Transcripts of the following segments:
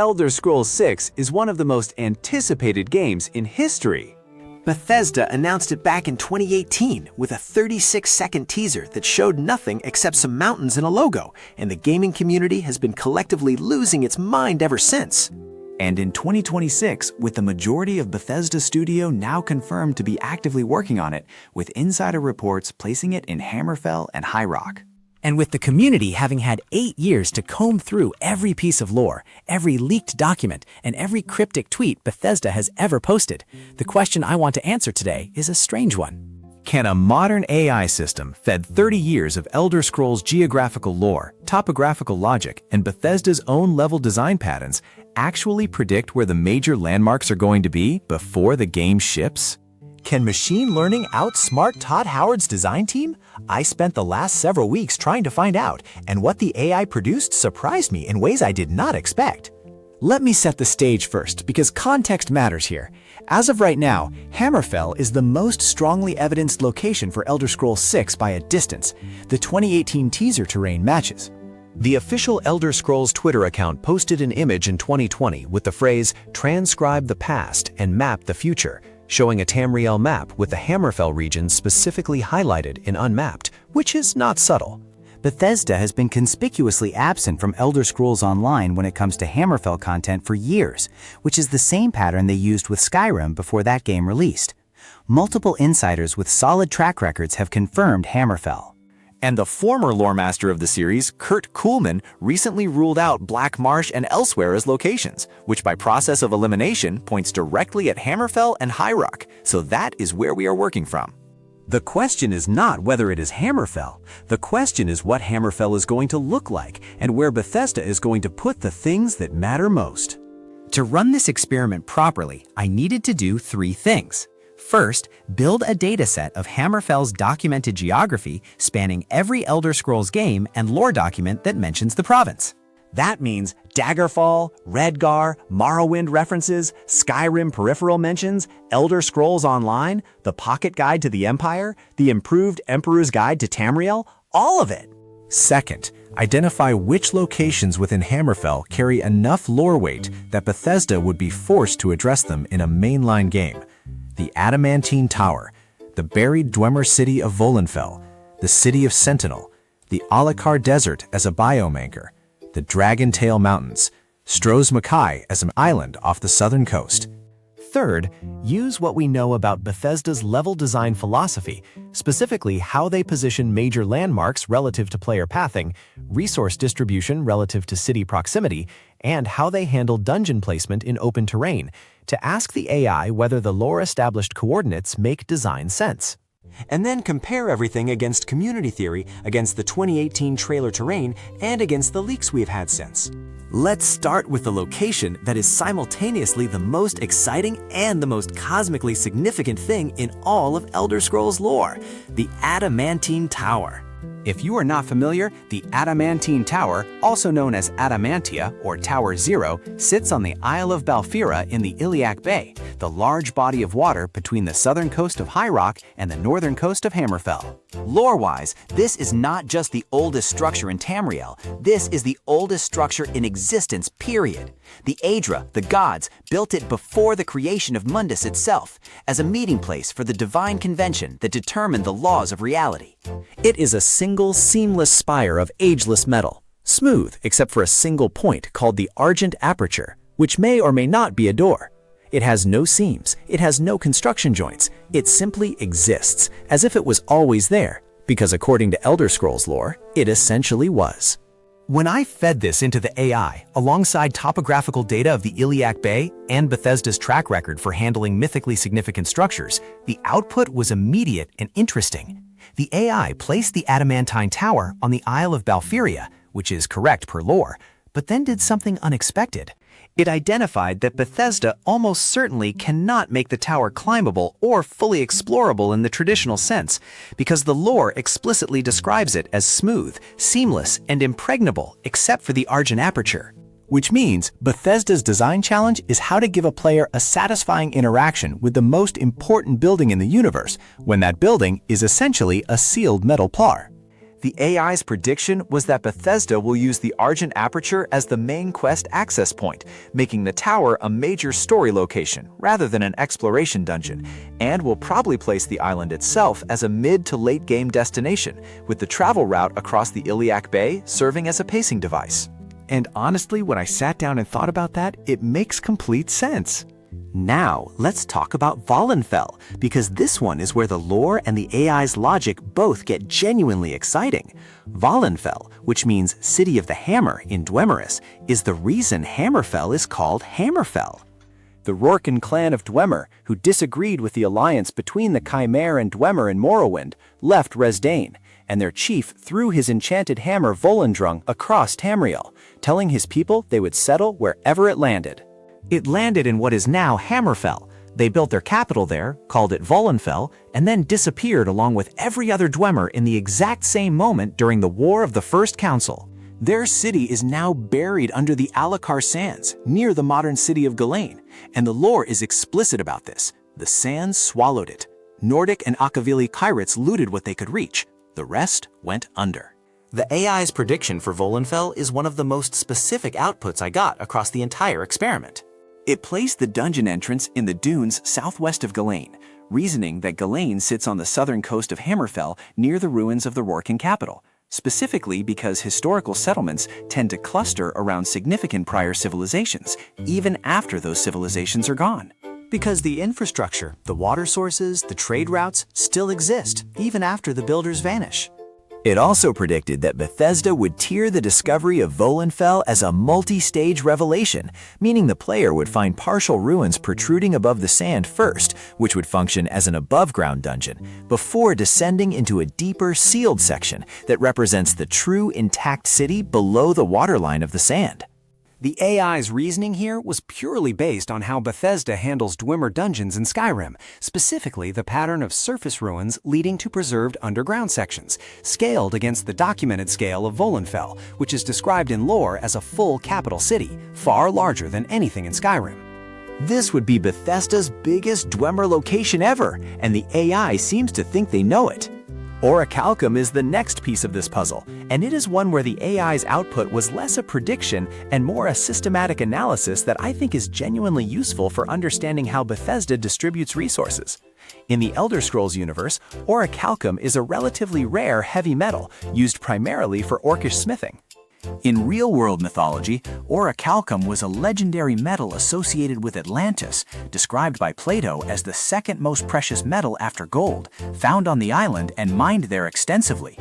Elder Scrolls VI is one of the most anticipated games in history. Bethesda announced it back in 2018 with a 36-second teaser that showed nothing except some mountains and a logo, and the gaming community has been collectively losing its mind ever since. And in 2026, with the majority of Bethesda Studio now confirmed to be actively working on it, with insider reports placing it in Hammerfell and High Rock. And with the community having had 8 years to comb through every piece of lore, every leaked document, and every cryptic tweet Bethesda has ever posted, the question I want to answer today is a strange one. Can a modern AI system fed 30 years of Elder Scrolls geographical lore, topographical logic, and Bethesda's own level design patterns actually predict where the major landmarks are going to be before the game ships? Can machine learning outsmart Todd Howard's design team? I spent the last several weeks trying to find out, and what the AI produced surprised me in ways I did not expect. Let me set the stage first, because context matters here. As of right now, Hammerfell is the most strongly evidenced location for Elder Scrolls VI by a distance. The 2018 teaser terrain matches. The official Elder Scrolls Twitter account posted an image in 2020 with the phrase, "Transcribe the past and map the future," showing a Tamriel map with the Hammerfell region specifically highlighted in unmapped, which is not subtle. Bethesda has been conspicuously absent from Elder Scrolls Online when it comes to Hammerfell content for years, which is the same pattern they used with Skyrim before that game released. Multiple insiders with solid track records have confirmed Hammerfell. And the former lore master of the series, Kurt Kuhlman, recently ruled out Black Marsh and elsewhere as locations, which by process of elimination points directly at Hammerfell and High Rock, so that is where we are working from. The question is not whether it is Hammerfell. The question is what Hammerfell is going to look like and where Bethesda is going to put the things that matter most. To run this experiment properly, I needed to do 3 things. First, build a dataset of Hammerfell's documented geography spanning every Elder Scrolls game and lore document that mentions the province. That means Daggerfall, Redgar, Morrowind references, Skyrim peripheral mentions, Elder Scrolls Online, the Pocket Guide to the Empire, the improved Emperor's Guide to Tamriel, all of it. Second, identify which locations within Hammerfell carry enough lore weight that Bethesda would be forced to address them in a mainline game. The Adamantine Tower, the buried Dwemer city of Volenfell, the city of Sentinel, the Alik'r Desert as a biome anchor, the Dragontail Mountains, Stros Mackay as an island off the southern coast. Third, use what we know about Bethesda's level design philosophy, specifically how they position major landmarks relative to player pathing, resource distribution relative to city proximity, and how they handle dungeon placement in open terrain, to ask the AI whether the lore-established coordinates make design sense. And then compare everything against community theory, against the 2018 trailer terrain, and against the leaks we've had since. Let's start with the location that is simultaneously the most exciting and the most cosmically significant thing in all of Elder Scrolls lore, the Adamantine Tower. If you are not familiar, the Adamantine Tower, also known as Adamantia or Tower Zero, sits on the Isle of Balfira in the Iliac Bay, the large body of water between the southern coast of High Rock and the northern coast of Hammerfell. Lore-wise, this is not just the oldest structure in Tamriel, this is the oldest structure in existence, period. The Aedra, the gods, built it before the creation of Mundus itself, as a meeting place for the divine convention that determined the laws of reality. It is a single seamless spire of ageless metal, smooth except for a single point called the Argent Aperture, which may or may not be a door. It has no seams, it has no construction joints, it simply exists, as if it was always there, because according to Elder Scrolls lore, it essentially was. When I fed this into the AI, alongside topographical data of the Iliac Bay and Bethesda's track record for handling mythically significant structures, the output was immediate and interesting. The AI placed the Adamantine Tower on the Isle of Balfira, which is correct per lore, but then did something unexpected. It identified that Bethesda almost certainly cannot make the tower climbable or fully explorable in the traditional sense, because the lore explicitly describes it as smooth, seamless, and impregnable except for the Argent Aperture. Which means Bethesda's design challenge is how to give a player a satisfying interaction with the most important building in the universe, when that building is essentially a sealed metal plar. The AI's prediction was that Bethesda will use the Argent Aperture as the main quest access point, making the tower a major story location rather than an exploration dungeon, and will probably place the island itself as a mid to late game destination, with the travel route across the Iliac Bay serving as a pacing device. And honestly, when I sat down and thought about that, it makes complete sense. Now, let's talk about Volenfell, because this one is where the lore and the AI's logic both get genuinely exciting. Volenfell, which means City of the Hammer in Dwemer, is the reason Hammerfell is called Hammerfell. The Rorken clan of Dwemer, who disagreed with the alliance between the Chimere and Dwemer in Morrowind, left Resdayn, and their chief threw his enchanted hammer Volendrung across Tamriel, telling his people they would settle wherever it landed. It landed in what is now Hammerfell. They built their capital there, called it Volenfell, and then disappeared along with every other Dwemer in the exact same moment during the War of the First Council. Their city is now buried under the Alik'r sands, near the modern city of Ghislaine, and the lore is explicit about this. The sands swallowed it. Nordic and Akavili pirates looted what they could reach. The rest went under. The AI's prediction for Volenfell is one of the most specific outputs I got across the entire experiment. It placed the dungeon entrance in the dunes southwest of Ghislaine, reasoning that Ghislaine sits on the southern coast of Hammerfell near the ruins of the Rorken capital, specifically because historical settlements tend to cluster around significant prior civilizations, even after those civilizations are gone. Because the infrastructure, the water sources, the trade routes still exist, even after the builders vanish. It also predicted that Bethesda would tier the discovery of Volenfell as a multi-stage revelation, meaning the player would find partial ruins protruding above the sand first, which would function as an above-ground dungeon, before descending into a deeper, sealed section that represents the true intact city below the waterline of the sand. The AI's reasoning here was purely based on how Bethesda handles Dwemer dungeons in Skyrim, specifically the pattern of surface ruins leading to preserved underground sections, scaled against the documented scale of Volenfell, which is described in lore as a full capital city, far larger than anything in Skyrim. This would be Bethesda's biggest Dwemer location ever, and the AI seems to think they know it. Orichalcum is the next piece of this puzzle, and it is one where the AI's output was less a prediction and more a systematic analysis that I think is genuinely useful for understanding how Bethesda distributes resources. In the Elder Scrolls universe, Orichalcum is a relatively rare heavy metal used primarily for orcish smithing. In real-world mythology, Orichalcum was a legendary metal associated with Atlantis, described by Plato as the second most precious metal after gold, found on the island and mined there extensively.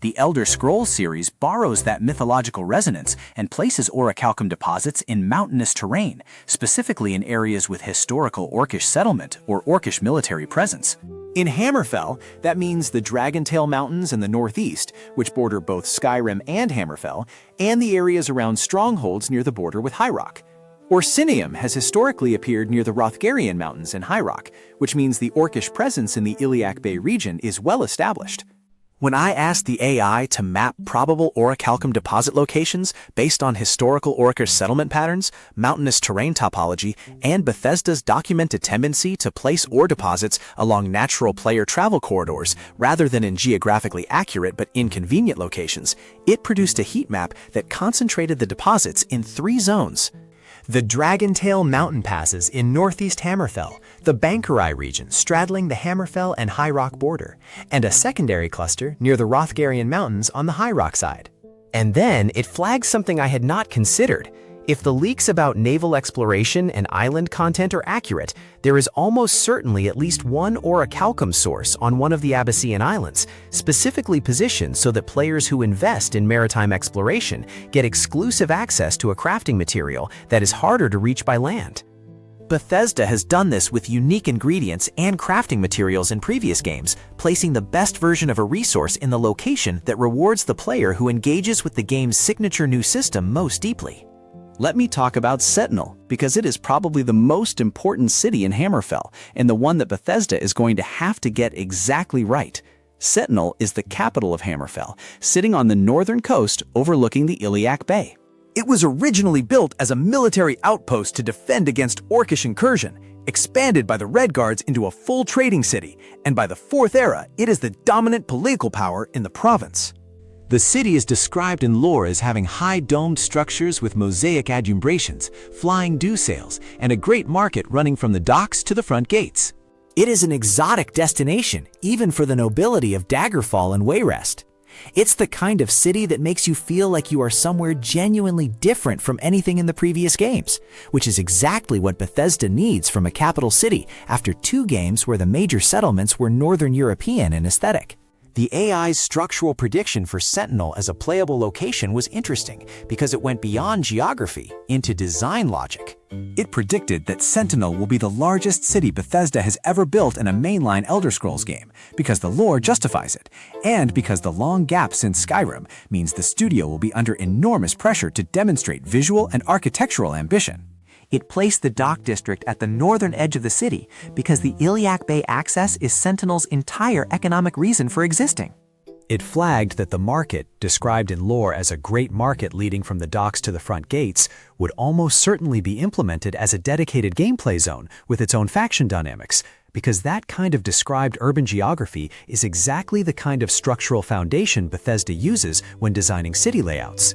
The Elder Scrolls series borrows that mythological resonance and places Orichalcum deposits in mountainous terrain, specifically in areas with historical orcish settlement or orcish military presence. In Hammerfell, that means the Dragontail Mountains in the northeast, which border both Skyrim and Hammerfell, and the areas around strongholds near the border with High Rock. Orsinium has historically appeared near the Hrothgarian Mountains in High Rock, which means the orcish presence in the Iliac Bay region is well established. When I asked the AI to map probable Orichalcum deposit locations based on historical orcish settlement patterns, mountainous terrain topology, and Bethesda's documented tendency to place ore deposits along natural player travel corridors rather than in geographically accurate but inconvenient locations, it produced a heat map that concentrated the deposits in 3 zones. The Dragontail Mountain passes in northeast Hammerfell, the Bankerai region straddling the Hammerfell and High Rock border, and a secondary cluster near the Hrothgarian Mountains on the High Rock side. And then it flags something I had not considered. If the leaks about naval exploration and island content are accurate, there is almost certainly at least one Orichalcum source on one of the Abyssinian islands, specifically positioned so that players who invest in maritime exploration get exclusive access to a crafting material that is harder to reach by land. Bethesda has done this with unique ingredients and crafting materials in previous games, placing the best version of a resource in the location that rewards the player who engages with the game's signature new system most deeply. Let me talk about Sentinel, because it is probably the most important city in Hammerfell, and the one that Bethesda is going to have to get exactly right. Sentinel is the capital of Hammerfell, sitting on the northern coast overlooking the Iliac Bay. It was originally built as a military outpost to defend against orcish incursion, expanded by the Red Guards into a full trading city, and by the 4th Era, it is the dominant political power in the province. The city is described in lore as having high domed structures with mosaic adumbrations, flying dew sails, and a great market running from the docks to the front gates. It is an exotic destination, even for the nobility of Daggerfall and Wayrest. It's the kind of city that makes you feel like you are somewhere genuinely different from anything in the previous games, which is exactly what Bethesda needs from a capital city after 2 games where the major settlements were Northern European in aesthetic. The AI's structural prediction for Sentinel as a playable location was interesting because it went beyond geography into design logic. It predicted that Sentinel will be the largest city Bethesda has ever built in a mainline Elder Scrolls game, because the lore justifies it, and because the long gap since Skyrim means the studio will be under enormous pressure to demonstrate visual and architectural ambition. It placed the dock district at the northern edge of the city because the Iliac Bay access is Sentinel's entire economic reason for existing. It flagged that the market, described in lore as a great market leading from the docks to the front gates, would almost certainly be implemented as a dedicated gameplay zone with its own faction dynamics, because that kind of described urban geography is exactly the kind of structural foundation Bethesda uses when designing city layouts.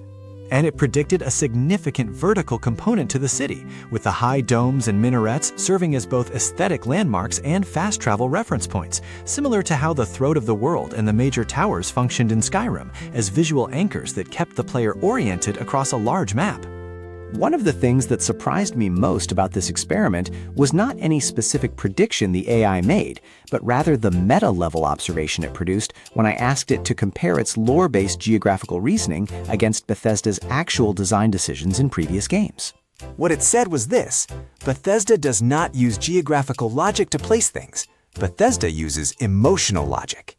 And it predicted a significant vertical component to the city, with the high domes and minarets serving as both aesthetic landmarks and fast travel reference points, similar to how the Throat of the World and the major towers functioned in Skyrim as visual anchors that kept the player oriented across a large map. One of the things that surprised me most about this experiment was not any specific prediction the AI made, but rather the meta-level observation it produced when I asked it to compare its lore-based geographical reasoning against Bethesda's actual design decisions in previous games. What it said was this: Bethesda does not use geographical logic to place things. Bethesda uses emotional logic.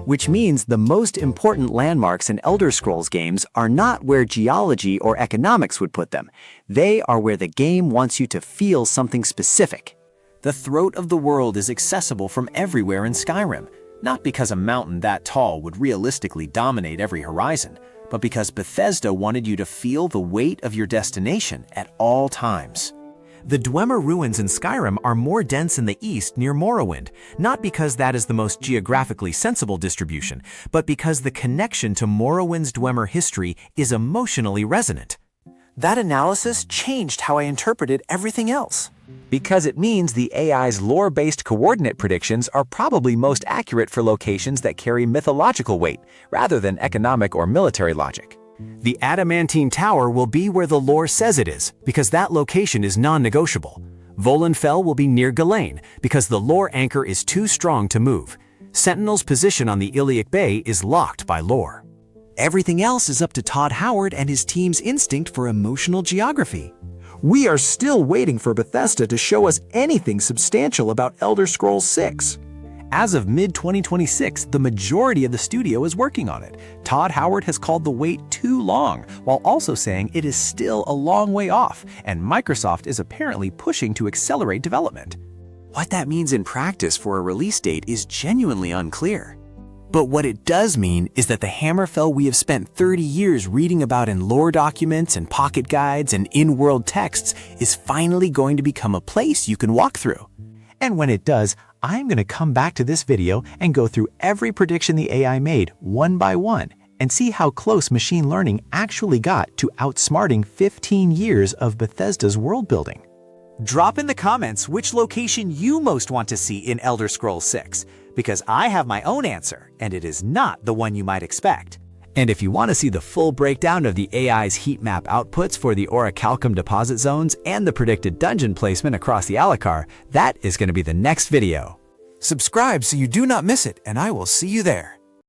Which means the most important landmarks in Elder Scrolls games are not where geology or economics would put them. They are where the game wants you to feel something specific. The Throat of the World is accessible from everywhere in Skyrim, not because a mountain that tall would realistically dominate every horizon, but because Bethesda wanted you to feel the weight of your destination at all times. The Dwemer ruins in Skyrim are more dense in the east near Morrowind, not because that is the most geographically sensible distribution, but because the connection to Morrowind's Dwemer history is emotionally resonant. That analysis changed how I interpreted everything else. Because it means the AI's lore-based coordinate predictions are probably most accurate for locations that carry mythological weight, rather than economic or military logic. The Adamantine Tower will be where the lore says it is, because that location is non-negotiable. Volenfell will be near Ghislaine, because the lore anchor is too strong to move. Sentinel's position on the Iliac Bay is locked by lore. Everything else is up to Todd Howard and his team's instinct for emotional geography. We are still waiting for Bethesda to show us anything substantial about Elder Scrolls 6. As of mid-2026, the majority of the studio is working on it. Todd Howard has called the wait too long, while also saying it is still a long way off, and Microsoft is apparently pushing to accelerate development. What that means in practice for a release date is genuinely unclear. But what it does mean is that the Hammerfell we have spent 30 years reading about in lore documents and pocket guides and in-world texts is finally going to become a place you can walk through. And when it does, I'm going to come back to this video and go through every prediction the AI made one by one and see how close machine learning actually got to outsmarting 15 years of Bethesda's world building. Drop in the comments which location you most want to see in Elder Scrolls 6, because I have my own answer, and it is not the one you might expect. And if you want to see the full breakdown of the AI's heat map outputs for the Orichalcum deposit zones and the predicted dungeon placement across the Alik'r, that is going to be the next video. Subscribe so you do not miss it, and I will see you there.